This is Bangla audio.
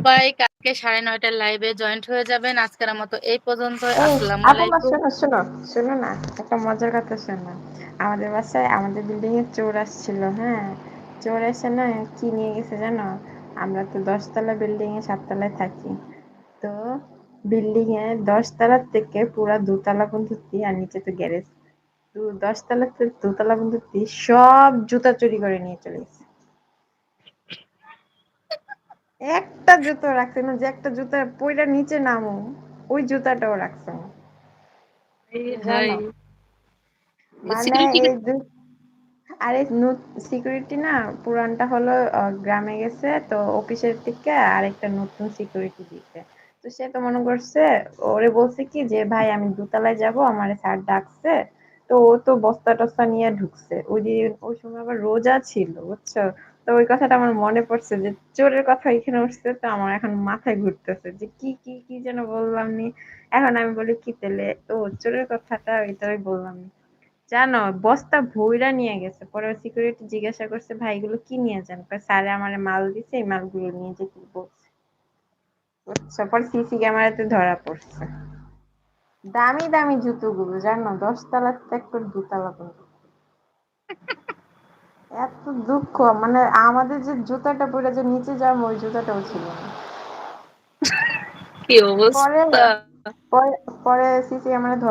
সবাই কালকে 9:30টার লাইভে জয়েন্ট হয়ে যাবেন। আজকের মতো এই পর্যন্তই। এই আসসালামু আপু মা আলাইকুম। শোনো না, একটা মজার কথা শোনো। আমাদের বাসায় আমাদের বিল্ডিং এ চোর আসছিল, হ্যাঁ। চোর এসে না কি নিয়ে গেছে জানো? আমরা তো 10 তলা বিল্ডিং এ 7 তলায় থাকি। তো বিল্ডিং এ 10 তলার থেকে পুরা 2 তলা পর্যন্ত আর নিচে তো গ্যারেজ। 10 তলা থেকে 2 তলা পর্যন্ত সব জুতা চুরি করে নিয়ে চলে গেছে। একটা জুতো রাখছে না, যে একটা জুতা পইড়া নিচে নামো ওই জুতাটাও রাখছে না, এই হাই, জানো? মানে সিকিউরিটি এই আরে সিকিউরিটি না, পুরানটা হলো গ্রামে গেছে, তো অফিসের থেকে আরেকটা নতুন সিকিউরিটি দিতে। তো সে তো মনে করছে, ওরে বলছে কি যে ভাই আমি 2 তলায় যাব, আমার স্যার ডাকছে। তো ও তো বস্তা টস্তা নিয়ে ঢুকছে, ওই সময় আবার রোজা ছিল, বুঝছো? তো ওই কথাটা আমার মনে পড়ছে যে চোরের কথা এখানে উঠছে, তো আমার এখন মাথায় ঘুরতেছে যে কি কি কি যেন বললাম নি। এখন আমি বলি কি তেলে, ও চোরের কথাটা ওইটাই বললাম নি। জানো, বস্তা ভইরা নিয়ে গেছে। পরে সিকিউরিটি জিজ্ঞাসা করছে ভাই এগুলো কি নিয়ে যান? কয় স্যারে আমারে মাল দিছে, এই মালগুলো নিয়ে যেতে বলছে। বুঝছো? পরে সিসি ক্যামেরাতে ধরা পড়ছে। দামি দামি জুতোগুলো জানো, 10 তলার থেকে 2 তলা পর্যন্ত। এত দুঃখ, মানে আমাদের যে জুতাটা পরে যে নিচে যাবো ওই জুতাটাও ছিল না। কি পরে অবস্থা! পরে পরে সিসি ক্যামেরা